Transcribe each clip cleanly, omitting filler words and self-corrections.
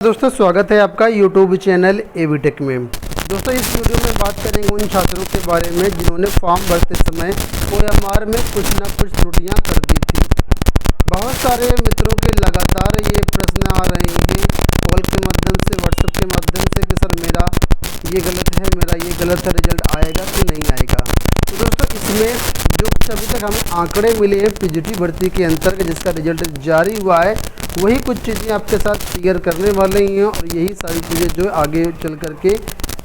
दोस्तों स्वागत है आपका YouTube चैनल एवीटेक में। दोस्तों इस वीडियो में बात करेंगे उन छात्रों के बारे में जिन्होंने फॉर्म भरते समय OMR में कुछ ना कुछ त्रुटियां कर दी थी। बहुत सारे मित्रों के लगातार ये प्रश्न आ रहे हैं कॉल के माध्यम से, व्हाट्सएप के माध्यम से कि सर मेरा ये गलत है, मेरा ये गलत है, रिजल्ट आएगा कि नहीं आएगा। तो दोस्तों इसमें जो कुछ अभी तक हमें आंकड़े मिले हैं PGT भर्ती के अंतर्गत जिसका रिजल्ट जारी हुआ है, वही कुछ चीज़ें आपके साथ शेयर करने वाले ही हैं और यही सारी चीज़ें जो आगे चल करके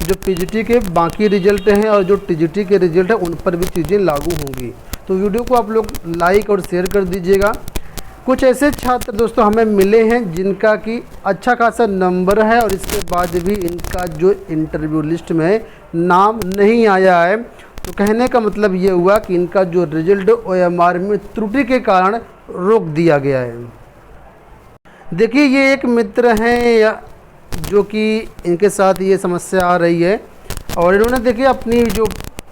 जो PGT के बाकी रिजल्ट हैं और जो TGT के रिजल्ट हैं उन पर भी चीज़ें लागू होंगी। तो वीडियो को आप लोग लाइक और शेयर कर दीजिएगा। कुछ ऐसे छात्र दोस्तों हमें मिले हैं जिनका कि अच्छा खासा नंबर है और इसके बाद भी इनका जो इंटरव्यू लिस्ट में नाम नहीं आया है। तो कहने का मतलब ये हुआ कि इनका जो रिजल्ट OMR में त्रुटि के कारण रोक दिया गया है। देखिए ये एक मित्र हैं जो कि इनके साथ ये समस्या आ रही है और इन्होंने देखिए अपनी जो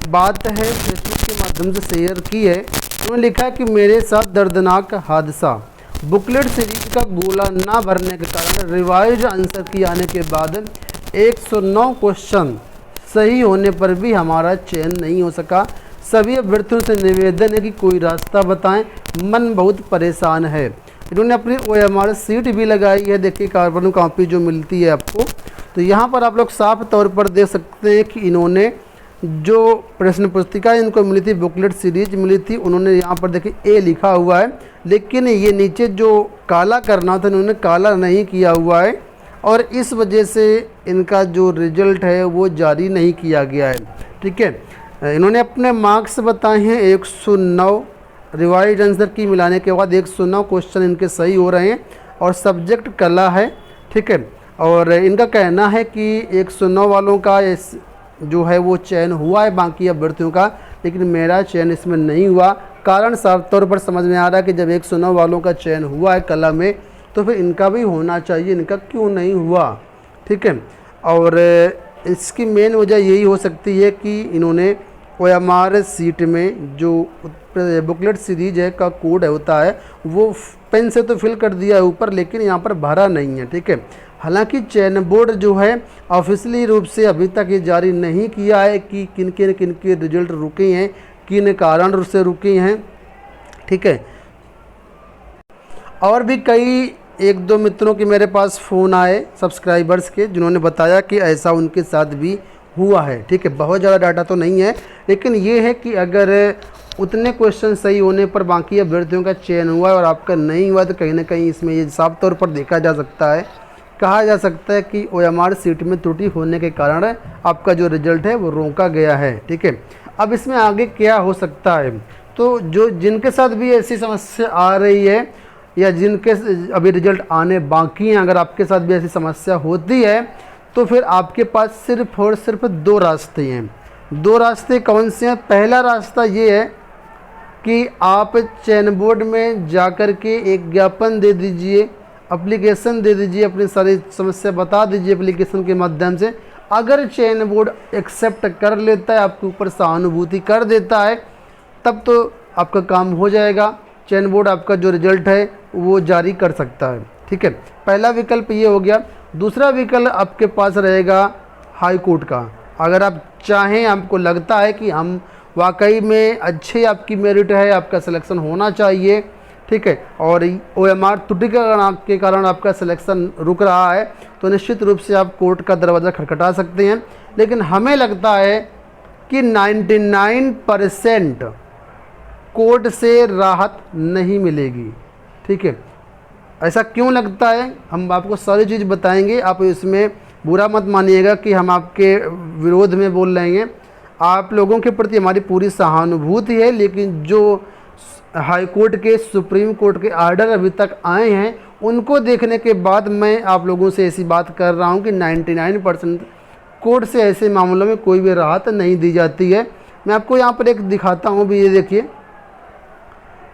बात है फेसबुक के माध्यम से शेयर की है। उन्होंने लिखा है कि मेरे साथ दर्दनाक हादसा, बुकलेट सीरीज का गोला ना भरने के कारण रिवाइज आंसर की आने के बाद 109 क्वेश्चन सही होने पर भी हमारा चयन नहीं हो सका। सभी अभ्यर्थियों से निवेदन है कि कोई रास्ता बताएं, मन बहुत परेशान है। इन्होंने अपनी OMR सीट भी लगाई है। देखिए कार्बन कॉपी जो मिलती है आपको, तो यहाँ पर आप लोग साफ तौर पर देख सकते हैं कि इन्होंने जो प्रश्न पुस्तिका इनको मिली थी, बुकलेट सीरीज मिली थी, उन्होंने यहाँ पर देखिए A लिखा हुआ है, लेकिन ये नीचे जो काला करना था इन्होंने काला नहीं किया हुआ है और इस वजह से इनका जो रिजल्ट है वो जारी नहीं किया गया है। ठीक है, इन्होंने अपने मार्क्स बताए हैं 109, रिवाइज आंसर की मिलाने के बाद 109 क्वेश्चन इनके सही हो रहे हैं और सब्जेक्ट कला है। ठीक है, और इनका कहना है कि 109 वालों का जो है वो चयन हुआ है बाकी अभ्यर्थियों का, लेकिन मेरा चयन इसमें नहीं हुआ। कारण साफ तौर पर समझ में आ रहा है कि जब 109 वालों का चयन हुआ है कला में तो फिर इनका भी होना चाहिए, इनका क्यों नहीं हुआ। ठीक है, और इसकी मेन वजह यही हो सकती है कि इन्होंने OMR सीट में जो बुकलेट सीरीज है का कोड होता है वो पेन से तो फिल कर दिया है ऊपर, लेकिन यहाँ पर भरा नहीं है। ठीक है, हालांकि चयन बोर्ड जो है ऑफिशियली रूप से अभी तक ये जारी नहीं किया है कि किन के रिजल्ट रुके हैं, किन कारण से रुके हैं। ठीक है, और भी कई एक दो मित्रों के मेरे पास फ़ोन आए सब्सक्राइबर्स के जिन्होंने बताया कि ऐसा उनके साथ भी हुआ है। ठीक है, बहुत ज़्यादा डाटा तो नहीं है, लेकिन ये है कि अगर उतने क्वेश्चन सही होने पर बाकी अभ्यर्थियों का चयन हुआ है और आपका नहीं हुआ तो कहीं ना कहीं इसमें ये साफ तौर पर देखा जा सकता है, कहा जा सकता है कि OMR सीट में त्रुटि होने के कारण आपका जो रिजल्ट है वो रोका गया है। ठीक है, अब इसमें आगे क्या हो सकता है, तो जो जिनके साथ भी ऐसी समस्या आ रही है या जिनके अभी रिजल्ट आने बाकी हैं, अगर आपके साथ भी ऐसी समस्या होती है तो फिर आपके पास सिर्फ और सिर्फ दो रास्ते हैं। दो रास्ते कौन से हैं? पहला रास्ता ये है कि आप चयन बोर्ड में जाकर के एक ज्ञापन दे दीजिए, एप्लीकेशन दे दीजिए, अपनी सारी समस्या बता दीजिए एप्लीकेशन के माध्यम से। अगर चयन बोर्ड एक्सेप्ट कर लेता है, आपके ऊपर सहानुभूति कर देता है, तब तो आपका काम हो जाएगा, चयन बोर्ड आपका जो रिजल्ट है वो जारी कर सकता है। ठीक है, पहला विकल्प ये हो गया। दूसरा विकल्प आपके पास रहेगा हाई कोर्ट का। अगर आप चाहें, आपको लगता है कि हम वाकई में अच्छे आपकी मेरिट है, आपका सिलेक्शन होना चाहिए, ठीक है, और OMR त्रुटि के कारण आपका सिलेक्शन रुक रहा है, तो निश्चित रूप से आप कोर्ट का दरवाज़ा खटखटा सकते हैं। लेकिन हमें लगता है कि 99% कोर्ट से राहत नहीं मिलेगी। ठीक है, ऐसा क्यों लगता है हम आपको सारी चीज़ बताएंगे। आप इसमें बुरा मत मानिएगा कि हम आपके विरोध में बोल रहे हैं। आप लोगों के प्रति हमारी पूरी सहानुभूति है, लेकिन जो हाई कोर्ट के, सुप्रीम कोर्ट के आर्डर अभी तक आए हैं उनको देखने के बाद मैं आप लोगों से ऐसी बात कर रहा हूं कि 99% कोर्ट से ऐसे मामलों में कोई भी राहत नहीं दी जाती है। मैं आपको यहाँ पर एक दिखाता हूँ भी, ये देखिए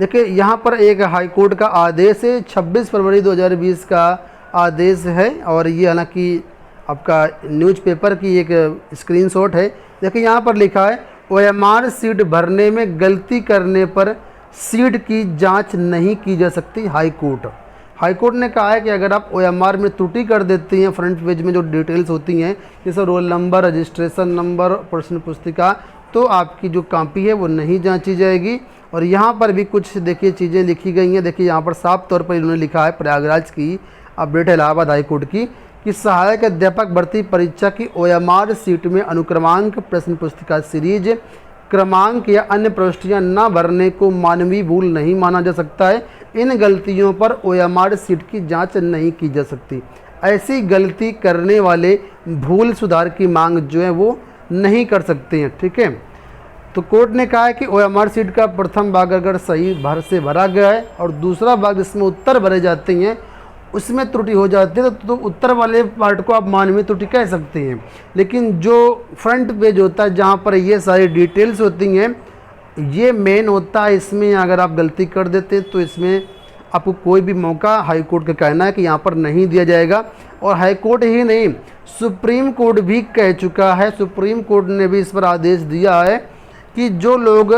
यहाँ पर एक हाई कोर्ट का आदेश है, 26 फरवरी 2020 का आदेश है और ये हालांकि आपका न्यूज़पेपर की एक स्क्रीनशॉट है। देखिए यहाँ पर लिखा है OMR सीट भरने में गलती करने पर सीट की जांच नहीं की जा सकती हाई कोर्ट। हाईकोर्ट ने कहा है कि अगर आप OMR में त्रुटि कर देती हैं, फ्रंट पेज में जो डिटेल्स होती हैं जैसे रोल नंबर, रजिस्ट्रेशन नंबर, प्रश्न पुस्तिका, तो आपकी जो कॉपी है वो नहीं जांची जाएगी। और यहाँ पर भी कुछ देखिए चीज़ें लिखी गई हैं। देखिए यहाँ पर साफ तौर पर इन्होंने लिखा है, प्रयागराज की अपडेट है इलाहाबाद हाईकोर्ट की, कि सहायक अध्यापक भर्ती परीक्षा की OMR सीट में अनुक्रमांक, प्रश्न पुस्तिका सीरीज, क्रमांक या अन्य प्रविष्टियां न भरने को मानवीय भूल नहीं माना जा सकता है। इन गलतियों पर OMR सीट की जांच नहीं की जा सकती। ऐसी गलती करने वाले भूल सुधार की मांग जो है वो नहीं कर सकते हैं। ठीक है, तो कोर्ट ने कहा है कि OMR सीट का प्रथम भाग अगर सही से भरा गया है और दूसरा भाग जिसमें उत्तर भरे जाते हैं उसमें त्रुटि हो जाती है तो उत्तर वाले पार्ट को आप मानवीय त्रुटि कह सकते हैं। लेकिन जो फ्रंट पेज होता है जहाँ पर ये सारी डिटेल्स होती हैं, ये मेन होता है। इसमें अगर आप गलती कर देते हैं तो इसमें आपको कोई भी मौका हाई कोर्ट का कहना है कि यहाँ पर नहीं दिया जाएगा। और हाई कोर्ट ही नहीं, सुप्रीम कोर्ट भी कह चुका है, सुप्रीम कोर्ट ने भी इस पर आदेश दिया है कि जो लोग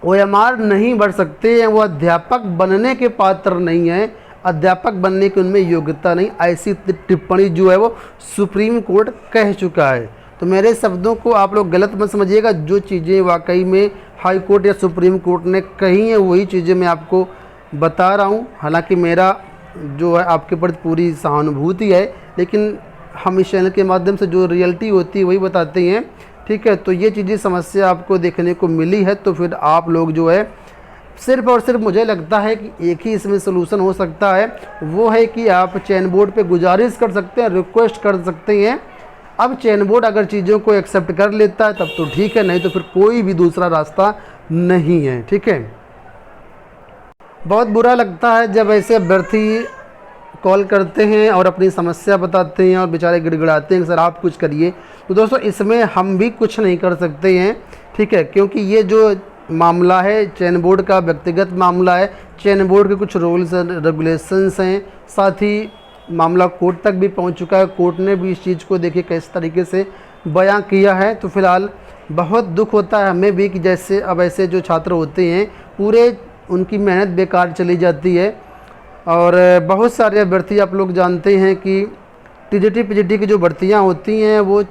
OMR नहीं भर सकते हैं वो अध्यापक बनने के पात्र नहीं हैं, अध्यापक बनने की उनमें योग्यता नहीं। ऐसी टिप्पणी जो है वो सुप्रीम कोर्ट कह चुका है। तो मेरे शब्दों को आप लोग गलत मत समझिएगा, जो चीज़ें वाकई में हाई कोर्ट या सुप्रीम कोर्ट ने कही हैं वही चीज़ें मैं आपको बता रहा हूँ। हालांकि मेरा जो है आपके प्रति पूरी सहानुभूति है, लेकिन हम इस चैनल के माध्यम से जो रियलिटी होती है वही बताते हैं। ठीक है, तो ये चीज़ें समस्या आपको देखने को मिली है, तो फिर आप लोग जो है सिर्फ और सिर्फ मुझे लगता है कि एक ही इसमें सोल्यूशन हो सकता है, वो है कि आप चयन बोर्ड पे गुजारिश कर सकते हैं, रिक्वेस्ट कर सकते हैं। अब चयन बोर्ड अगर चीज़ों को एक्सेप्ट कर लेता है तब तो ठीक है, नहीं तो फिर कोई भी दूसरा रास्ता नहीं है। ठीक है, बहुत बुरा लगता है जब ऐसे अभ्यर्थी कॉल करते हैं और अपनी समस्या बताते हैं और बेचारे गिड़गिड़ाते हैं कि सर आप कुछ करिए। तो दोस्तों इसमें हम भी कुछ नहीं कर सकते हैं। ठीक है, क्योंकि ये जो मामला है चयन बोर्ड का व्यक्तिगत मामला है, चयन बोर्ड के कुछ रूल्स एंड रेगुलेशंस हैं, साथ ही मामला कोर्ट तक भी पहुंच चुका है। कोर्ट ने भी इस चीज़ को देखिए किस तरीके से बयां किया है। तो फिलहाल बहुत दुख होता है हमें भी कि जैसे अब ऐसे जो छात्र होते हैं पूरे उनकी मेहनत बेकार चली जाती है। और बहुत सारे अभ्यर्थी आप लोग जानते हैं कि TGT PGT की जो भर्तियां होती हैं वो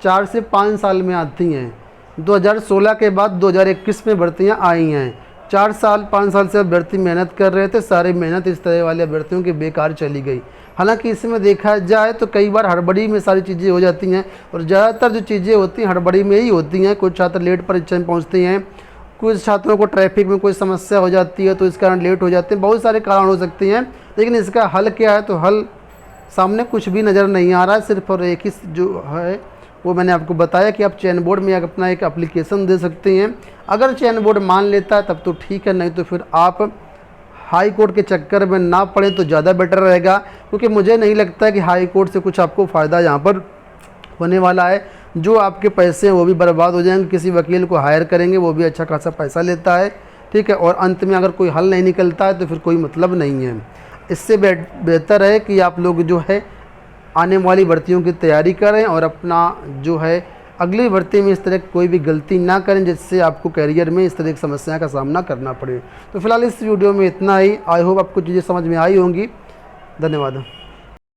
4 से 5 साल में आती हैं। 2016 के बाद 2021 में भर्तियां आई हैं। 4 साल 5 साल से अभ्यर्थी मेहनत कर रहे थे, सारी मेहनत इस तरह वाले अभ्यर्थियों की बेकार चली गई। हालांकि इसमें देखा जाए तो कई बार हड़बड़ी में सारी चीज़ें हो जाती हैं और ज़्यादातर जो चीज़ें होती हैं हड़बड़ी में ही होती हैं। कुछ छात्र लेट परीक्षा में पहुँचते हैं, कुछ छात्रों को ट्रैफिक में कोई समस्या हो जाती है तो इस कारण लेट हो जाते हैं, बहुत सारे कारण हो सकते हैं। लेकिन इसका हल क्या है, तो हल सामने कुछ भी नज़र नहीं आ रहा है। सिर्फ और एक ही जो है वो मैंने आपको बताया कि आप चयन बोर्ड में अपना एक एप्लीकेशन दे सकते हैं। अगर चयन बोर्ड मान लेता है तब तो ठीक है, नहीं तो फिर आप हाई कोर्ट के चक्कर में ना पड़ें तो ज़्यादा बेटर रहेगा। क्योंकि मुझे नहीं लगता है कि हाई कोर्ट से कुछ आपको फ़ायदा यहाँ पर होने वाला है। जो आपके पैसे हैं वो भी बर्बाद हो जाएंगे, किसी वकील को हायर करेंगे वो भी अच्छा खासा पैसा लेता है। ठीक है, और अंत में अगर कोई हल नहीं निकलता है तो फिर कोई मतलब नहीं है। इससे बेहतर है कि आप लोग जो है आने वाली भर्तियों की तैयारी करें और अपना जो है अगली भर्ती में इस तरह कोई भी गलती ना करें जिससे आपको करियर में इस तरह की समस्या का सामना करना पड़े। तो फिलहाल इस वीडियो में इतना ही। आई होप आपको चीज़ें समझ में आई होंगी। धन्यवाद।